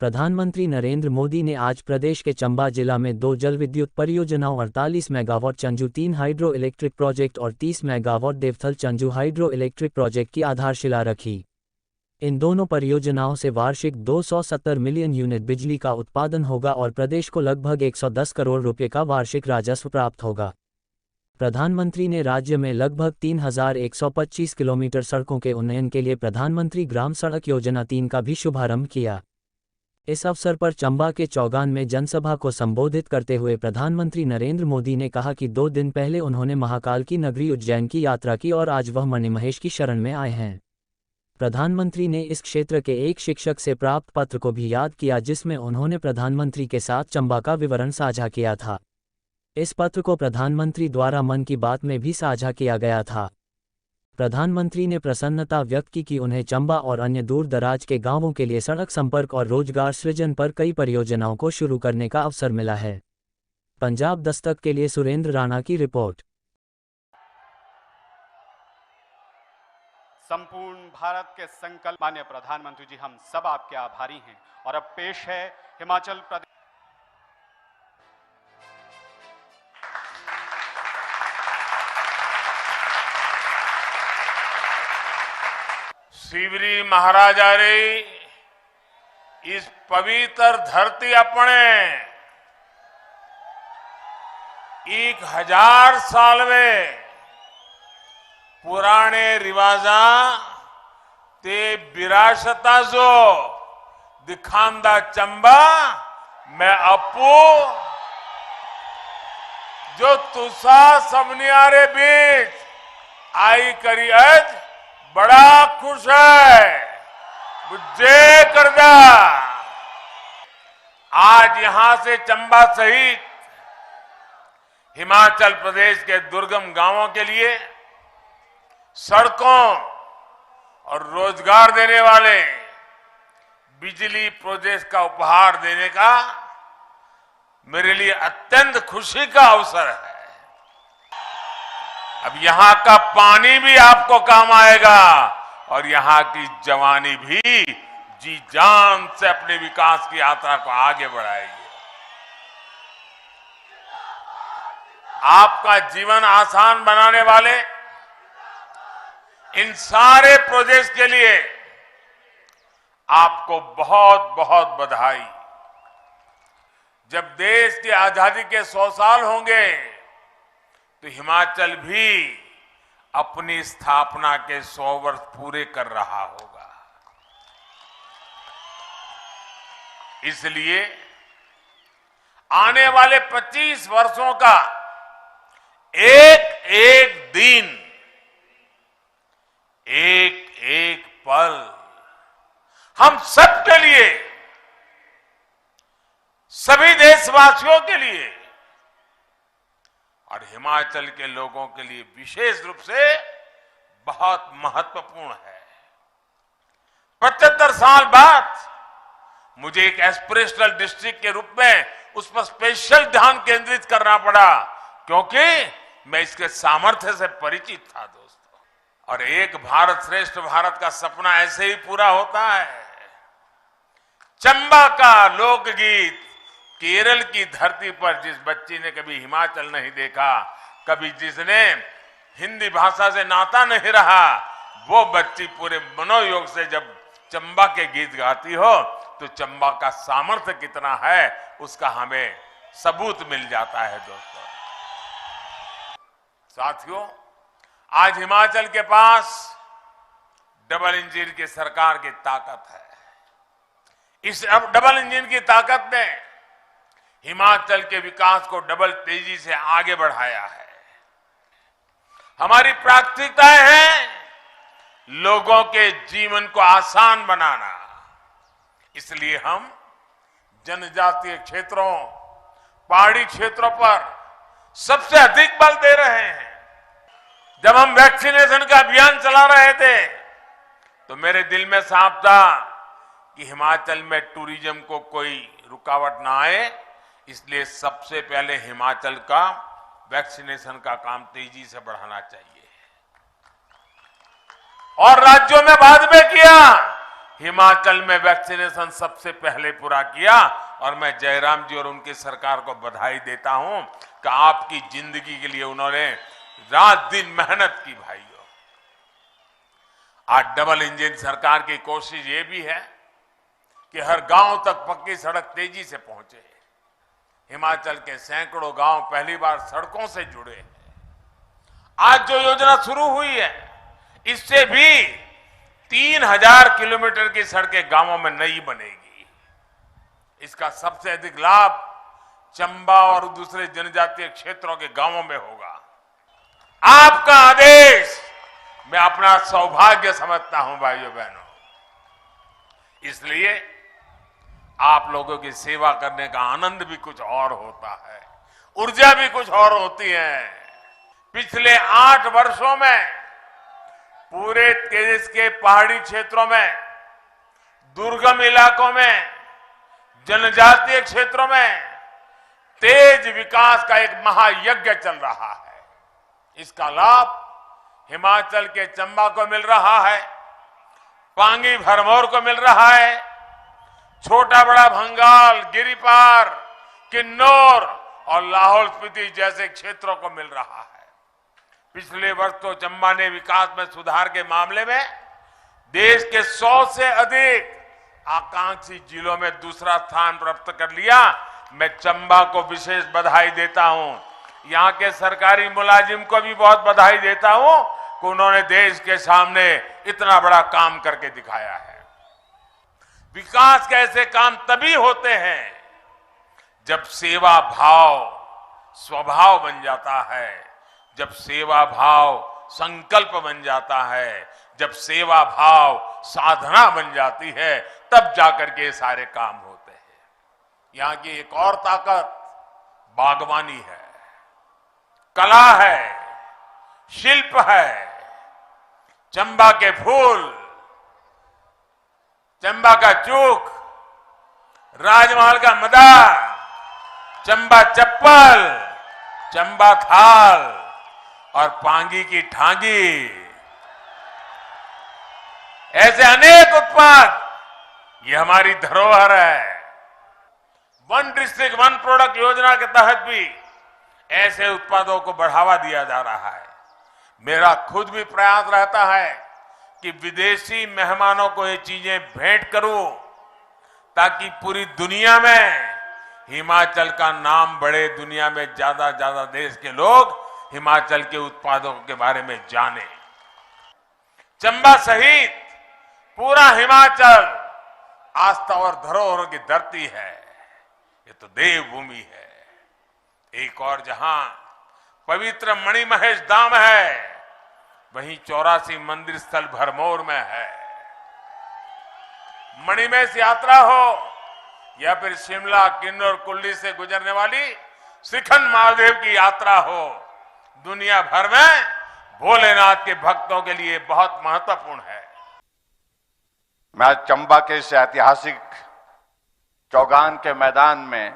प्रधानमंत्री नरेंद्र मोदी ने आज प्रदेश के चंबा जिला में 2 जल विद्युत परियोजनाओं 48 मेगावाट चंजू 3 हाइड्रो इलेक्ट्रिक प्रोजेक्ट और 30 मेगावाट देवथल चंजू हाइड्रो इलेक्ट्रिक प्रोजेक्ट की आधारशिला रखी। इन दोनों परियोजनाओं से वार्षिक 270 मिलियन यूनिट बिजली का उत्पादन होगा और प्रदेश को लगभग 110 करोड़ रुपये का वार्षिक राजस्व प्राप्त होगा। प्रधानमंत्री ने राज्य में लगभग 3125 किलोमीटर सड़कों के उन्नयन के लिए प्रधानमंत्री ग्राम सड़क योजना 3 का भी शुभारंभ किया। इस अवसर पर चंबा के चौगान में जनसभा को संबोधित करते हुए प्रधानमंत्री नरेंद्र मोदी ने कहा कि 2 दिन पहले उन्होंने महाकाल की नगरी उज्जैन की यात्रा की और आज वह मणिमहेश की शरण में आए हैं। प्रधानमंत्री ने इस क्षेत्र के एक शिक्षक से प्राप्त पत्र को भी याद किया जिसमें उन्होंने प्रधानमंत्री के साथ चंबा का विवरण साझा किया था। इस पत्र को प्रधानमंत्री द्वारा मन की बात में भी साझा किया गया था। प्रधानमंत्री ने प्रसन्नता व्यक्त की कि उन्हें चंबा और अन्य दूर दराज के गांवों के लिए सड़क संपर्क और रोजगार सृजन पर कई परियोजनाओं को शुरू करने का अवसर मिला है। पंजाब दस्तक के लिए सुरेंद्र राणा की रिपोर्ट। संपूर्ण भारत के संकल्प माननीय प्रधानमंत्री जी, हम सब आपके आभारी हैं। और अब पेश है हिमाचल प्रदेश शिवरी महाराजा रे इस पवित्र धरती अपने 1000 साल में पुराने रिवाजा ते विरासता जो दिखांदा चंबा मैं अपू जो तुसा सबनियारे बीच आई करी अज बड़ा खुश है बुझे करदा। आज यहां से चंबा सहित हिमाचल प्रदेश के दुर्गम गांवों के लिए सड़कों और रोजगार देने वाले बिजली प्रोजेक्ट का उपहार देने का मेरे लिए अत्यंत खुशी का अवसर है। अब यहां का पानी भी आपको काम आएगा और यहां की जवानी भी जी जान से अपने विकास की यात्रा को आगे बढ़ाएगी। आपका जीवन आसान बनाने वाले इन सारे प्रोजेक्ट के लिए आपको बहुत बहुत बधाई। जब देश की आजादी के 100 साल होंगे तो हिमाचल भी अपनी स्थापना के 100 वर्ष पूरे कर रहा होगा। इसलिए आने वाले 25 वर्षों का एक एक दिन, एक एक पल हम सबके लिए, सभी देशवासियों के लिए और हिमाचल के लोगों के लिए विशेष रूप से बहुत महत्वपूर्ण है। 75 साल बाद मुझे एक एस्पिरेशनल डिस्ट्रिक्ट के रूप में उस पर स्पेशल ध्यान केंद्रित करना पड़ा क्योंकि मैं इसके सामर्थ्य से परिचित था दोस्तों। और एक भारत श्रेष्ठ भारत का सपना ऐसे ही पूरा होता है। चंबा का लोकगीत केरल की धरती पर जिस बच्ची ने कभी हिमाचल नहीं देखा, कभी जिसने हिंदी भाषा से नाता नहीं रहा, वो बच्ची पूरे मनोयोग से जब चंबा के गीत गाती हो तो चंबा का सामर्थ्य कितना है उसका हमें सबूत मिल जाता है दोस्तों। साथियों, आज हिमाचल के पास डबल इंजन की सरकार की ताकत है। इस डबल इंजन की ताकत ने हिमाचल के विकास को डबल तेजी से आगे बढ़ाया है। हमारी प्राथमिकताएं हैं लोगों के जीवन को आसान बनाना। इसलिए हम जनजातीय क्षेत्रों, पहाड़ी क्षेत्रों पर सबसे अधिक बल दे रहे हैं। जब हम वैक्सीनेशन का अभियान चला रहे थे तो मेरे दिल में साफ था कि हिमाचल में टूरिज्म को कोई रुकावट ना आए, इसलिए सबसे पहले हिमाचल का वैक्सीनेशन का काम तेजी से बढ़ाना चाहिए। और राज्यों में बाद में किया, हिमाचल में वैक्सीनेशन सबसे पहले पूरा किया और मैं जयराम जी और उनकी सरकार को बधाई देता हूं कि आपकी जिंदगी के लिए उन्होंने रात दिन मेहनत की भाइयों। आज डबल इंजन सरकार की कोशिश ये भी है कि हर गांव तक पक्की सड़क तेजी से पहुंचे। हिमाचल के सैकड़ों गांव पहली बार सड़कों से जुड़े हैं। आज जो योजना शुरू हुई है इससे भी 3000 किलोमीटर की सड़कें गांवों में नई बनेगी। इसका सबसे अधिक लाभ चंबा और दूसरे जनजातीय क्षेत्रों के गांवों में होगा। आपका आदेश मैं अपना सौभाग्य समझता हूं भाइयों बहनों। इसलिए आप लोगों की सेवा करने का आनंद भी कुछ और होता है, ऊर्जा भी कुछ और होती है। पिछले 8 वर्षों में पूरे देश के पहाड़ी क्षेत्रों में, दुर्गम इलाकों में, जनजातीय क्षेत्रों में तेज विकास का एक महायज्ञ चल रहा है। इसका लाभ हिमाचल के चंबा को मिल रहा है, पांगी भरमौर को मिल रहा है, छोटा बड़ा भंगाल, गिरिपार, किन्नौर और लाहौल स्पीति जैसे क्षेत्रों को मिल रहा है। पिछले वर्ष तो चंबा ने विकास में सुधार के मामले में देश के 100 से अधिक आकांक्षी जिलों में दूसरा स्थान प्राप्त कर लिया। मैं चंबा को विशेष बधाई देता हूं। यहां के सरकारी मुलाजिम को भी बहुत बधाई देता हूं कि उन्होंने देश के सामने इतना बड़ा काम करके दिखाया है। विकास के ऐसे काम तभी होते हैं जब सेवा भाव स्वभाव बन जाता है, जब सेवा भाव संकल्प बन जाता है, जब सेवा भाव साधना बन जाती है, तब जाकर के ये सारे काम होते हैं। यहां की एक और ताकत बागवानी है, कला है, शिल्प है। चंबा के फूल, चंबा का चूक, राजमहल का मदा, चंबा चप्पल, चंबा थाल और पांगी की ठांगी, ऐसे अनेक उत्पाद ये हमारी धरोहर है। वन डिस्ट्रिक्ट वन प्रोडक्ट योजना के तहत भी ऐसे उत्पादों को बढ़ावा दिया जा रहा है। मेरा खुद भी प्रयास रहता है कि विदेशी मेहमानों को ये चीजें भेंट करूं ताकि पूरी दुनिया में हिमाचल का नाम बढ़े, दुनिया में ज्यादा देश के लोग हिमाचल के उत्पादों के बारे में जाने। चंबा सहित पूरा हिमाचल आस्था और धरोहर की धरती है। ये तो देवभूमि है। एक और जहां पवित्र मणिमहेश धाम है, वहीं 84 मंदिर स्थल भरमौर में है। मणिमहेश यात्रा हो या फिर शिमला, किन्नौर, कुल्ली से गुजरने वाली सिखंड महादेव की यात्रा हो, दुनिया भर में भोलेनाथ के भक्तों के लिए बहुत महत्वपूर्ण है। मैं आज चंबा के इस ऐतिहासिक चौगान के मैदान में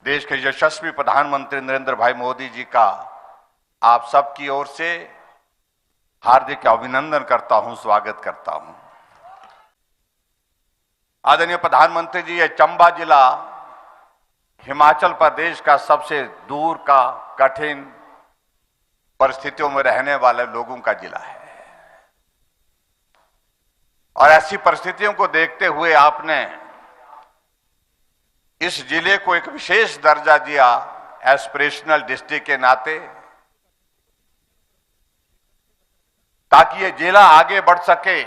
देश के यशस्वी प्रधानमंत्री नरेंद्र भाई मोदी जी का आप सबकी ओर से हार्दिक अभिनंदन करता हूं, स्वागत करता हूं। आदरणीय प्रधानमंत्री जी, ये चंबा जिला हिमाचल प्रदेश का सबसे दूर का कठिन परिस्थितियों में रहने वाले लोगों का जिला है और ऐसी परिस्थितियों को देखते हुए आपने इस जिले को एक विशेष दर्जा दिया एस्पिरेशनल डिस्ट्रिक्ट के नाते, ताकि ये जिला आगे बढ़ सके।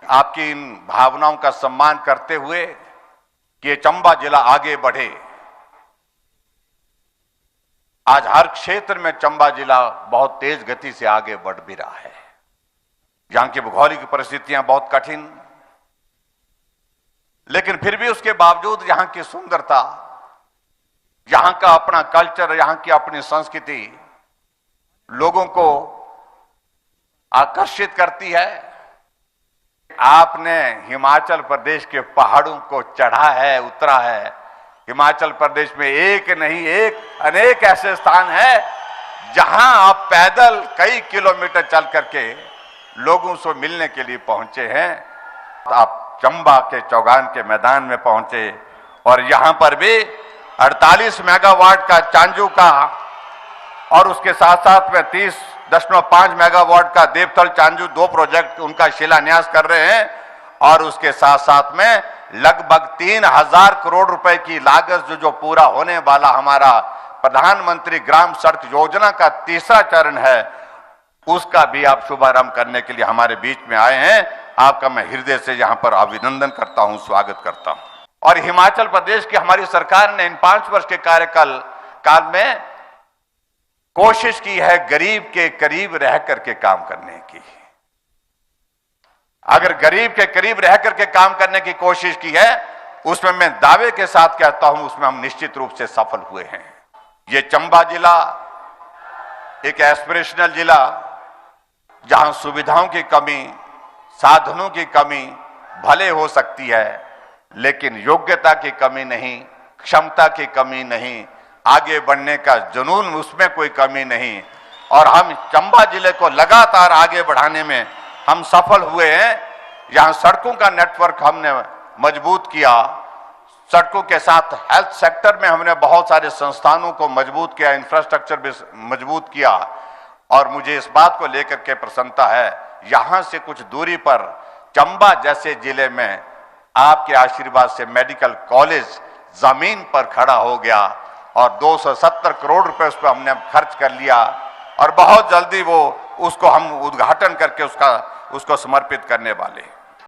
आपकी इन भावनाओं का सम्मान करते हुए कि ये चंबा जिला आगे बढ़े। आज हर क्षेत्र में चंबा जिला बहुत तेज गति से आगे बढ़ भी रहा है। यहां की भौगोलिक परिस्थितियां बहुत कठिन, लेकिन फिर भी उसके बावजूद यहां की सुंदरता, यहां का अपना कल्चर, यहां की अपनी संस्कृति लोगों को आकर्षित करती है। आपने हिमाचल प्रदेश के पहाड़ों को चढ़ा है, उतरा है। हिमाचल प्रदेश में एक नहीं अनेक ऐसे स्थान हैं जहां आप पैदल कई किलोमीटर चल करके लोगों से मिलने के लिए पहुंचे हैं। आप चंबा के चौगान के मैदान में पहुंचे और यहां पर भी 48 मेगावाट का चांजू का और उसके साथ साथ में 30.5 मेगावाट का देवथल चांजू 2 प्रोजेक्ट उनका शिलान्यास कर रहे हैं और उसके साथ साथ में लगभग 3000 करोड़ रुपए की लागत जो पूरा होने वाला हमारा प्रधानमंत्री ग्राम सड़क योजना का तीसरा चरण है, उसका भी आप शुभारंभ करने के लिए हमारे बीच में आए हैं। आपका मैं हृदय से यहां पर अभिनंदन करता हूं, स्वागत करता हूं। और हिमाचल प्रदेश की हमारी सरकार ने इन 5 वर्ष के कार्यकाल में कोशिश की है गरीब के करीब रह करके काम करने की। अगर गरीब के करीब रह करके काम करने की कोशिश की है, उसमें मैं दावे के साथ कहता हूं उसमें हम निश्चित रूप से सफल हुए हैं। ये चंबा जिला एक एस्पिरेशनल जिला, जहां सुविधाओं की कमी, साधनों की कमी भले हो सकती है, लेकिन योग्यता की कमी नहीं, क्षमता की कमी नहीं, आगे बढ़ने का जुनून उसमें कोई कमी नहीं। और हम चंबा जिले को लगातार आगे बढ़ाने में हम सफल हुए हैं। यहां सड़कों का नेटवर्क हमने मजबूत किया, सड़कों के साथ हेल्थ सेक्टर में हमने बहुत सारे संस्थानों को मजबूत किया, इंफ्रास्ट्रक्चर भी मजबूत किया। और मुझे इस बात को लेकर के प्रसन्नता है, यहां से कुछ दूरी पर चंबा जैसे जिले में आपके आशीर्वाद से मेडिकल कॉलेज जमीन पर खड़ा हो गया और 270 करोड़ रुपए उस पर हमने खर्च कर लिया और बहुत जल्दी वो उसको हम उद्घाटन करके उसको समर्पित करने वाले हैं।